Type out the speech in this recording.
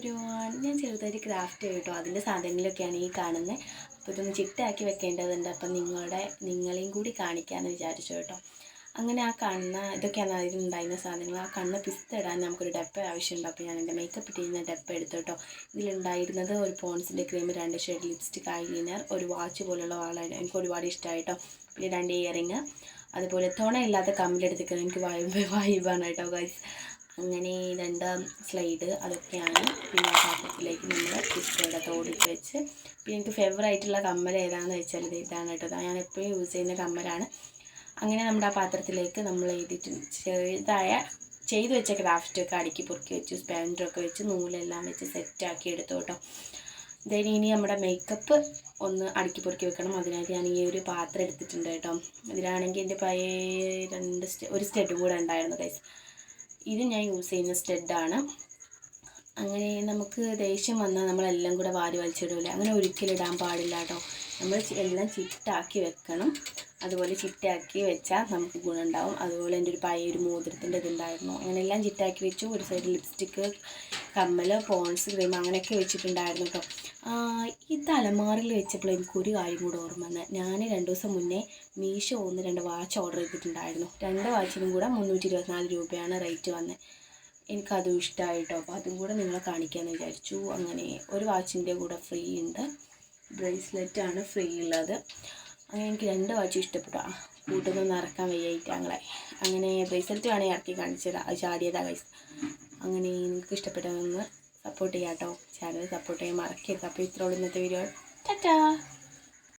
Everyone, ഞാൻ ചെറുതായിട്ട് craft കേട്ടോ, അതിൻ്റെ സാധനങ്ങളൊക്കെയാണ് ഈ കാണുന്നത്. അപ്പോൾ ഇതൊന്ന് ചിട്ടാക്കി വെക്കേണ്ടതുണ്ട്. അപ്പം നിങ്ങളെയും കൂടി കാണിക്കാമെന്ന് വിചാരിച്ചു കേട്ടോ. അങ്ങനെ ആ കാണുന്ന ഇതൊക്കെയാണ് അതിലുണ്ടായിരുന്ന സാധനങ്ങൾ. ആ കണ്ണ് പിസ്ത ഇടാൻ നമുക്കൊരു ഡപ്പ ആവശ്യമുണ്ട്. അപ്പോൾ ഞാൻ എൻ്റെ മേക്കപ്പ് ഇട്ടിരുന്ന ഡപ്പ എടുത്തു കേട്ടോ. ഇതിലുണ്ടായിരുന്നത് ഒരു പോൺസിൻ്റെ ക്രീം, 2 ഷെയ്ഡ് ലിപ്സ്റ്റിക്, ഐലൈനർ, ഒരു വാച്ച് പോലുള്ള വാളാണ്. എനിക്ക് ഒരുപാട് ഇഷ്ടമായി കേട്ടോ. പിന്നെ 2 ഇയറിങ്, അതുപോലെ തുണയില്ലാത്ത കമ്മിലെടുത്തിരിക്കുന്നത് എനിക്ക് വൈബാണ് കേട്ടോ ഗൈസ്. അങ്ങനെ 2 സ്ലൈഡ്, അതൊക്കെയാണ്. പിന്നെ ആ പാത്രത്തിലേക്ക് നമ്മൾ പിസ്തയുടെ തോടിട്ട് വെച്ച്, പിന്നെ എനിക്ക് ഫേവറായിട്ടുള്ള കമ്മൽ ഏതാണെന്ന് വെച്ചാൽ ഇതാണ് കേട്ടോ. ഞാൻ എപ്പോഴും യൂസ് ചെയ്യുന്ന കമ്മലാണ്. അങ്ങനെ നമ്മുടെ ആ പാത്രത്തിലേക്ക് നമ്മൾ ചെറുതായ ചെയ്തു വെച്ച ക്രാഫ്റ്റൊക്കെ അടുക്കി പൊറുക്കി വെച്ചു. സ്പാൻഡറൊക്കെ വെച്ച് നൂലെല്ലാം വെച്ച് സെറ്റാക്കി എടുത്തു കേട്ടോ. ഇനി നമ്മുടെ മേക്കപ്പ് ഒന്ന് അടുക്കി പൊറുക്കി വെക്കണം. അതിനായിട്ട് ഞാൻ ഈ ഒരു പാത്രം എടുത്തിട്ടുണ്ട് കേട്ടോ. ഇതിലാണെങ്കിൽ എൻ്റെ പഴയ ഒരു സ്റ്റെഡ് കൂടെ ഉണ്ടായിരുന്നു ഗൈസ്. ഇത് ഞാൻ യൂസ് ചെയ്യുന്ന സ്റ്റെഡാണ്. അങ്ങനെ നമുക്ക് ദേഷ്യം വന്നാൽ നമ്മളെല്ലാം കൂടെ വാരി വലിച്ചിടൂല. അങ്ങനെ ഒരിക്കലും ഇടാൻ പാടില്ല കേട്ടോ. നമ്മൾ എല്ലാം ചിട്ടാക്കി വെക്കണം. അതുപോലെ ചിട്ടാക്കി വെച്ചാൽ നമുക്ക് ഗുണമുണ്ടാവും. അതുപോലെ എൻ്റെ ഒരു പഴയൊരു മോതിരത്തിൻ്റെ ഇതുണ്ടായിരുന്നു. അങ്ങനെ എല്ലാം ചിട്ടാക്കി വെച്ചു. ഒരു സൈഡ് ലിപ്സ്റ്റിക്ക്, കമ്മൽ, പോൺസ്, ക്രീം അങ്ങനെയൊക്കെ വെച്ചിട്ടുണ്ടായിരുന്നു കേട്ടോ. ഈ തലമാറിൽ വെച്ചപ്പോൾ എനിക്കൊരു കാര്യം കൂടെ ഓർമ്മ വന്നത്. ഞാൻ 2 ദിവസം മുന്നേ മീഷോ 2 വാച്ച് ഓർഡർ ചെയ്തിട്ടുണ്ടായിരുന്നു. 2 വാച്ചിനും കൂടെ 324 രൂപയാണ് റേറ്റ് വന്നത്. എനിക്കതും ഇഷ്ടമായി കേട്ടോ. അപ്പോൾ അതും കൂടെ നിങ്ങളെ കാണിക്കാമെന്ന് വിചാരിച്ചു. അങ്ങനെ ഒരു വാച്ചിൻ്റെ കൂടെ ഫ്രീ ഉണ്ട്, ബ്രേസ്ലെറ്റാണ് ഫ്രീ ഉള്ളത്. അങ്ങനെ എനിക്ക് 2 വാച്ചും ഇഷ്ടപ്പെട്ടു. കൂട്ടൊന്നും നടക്കാൻ വയ്യായിട്ട് അങ്ങനെ ബ്രേസ്ലെറ്റ് വേണമെങ്കിൽ ഇറക്കി കാണിച്ചത് അത് ചാടിയതാണ് ഗൈസ്. അങ്ങനെ നിങ്ങൾക്ക് ഇഷ്ടപ്പെട്ടതൊന്ന് സപ്പോർട്ട് ചെയ്യാം കേട്ടോ. ചാനൽ സപ്പോർട്ട് ചെയ്യാൻ മറക്കരുത്. അപ്പോൾ ഇത്രയുള്ള ഇന്നത്തെ വീഡിയോ. ടാറ്റാ.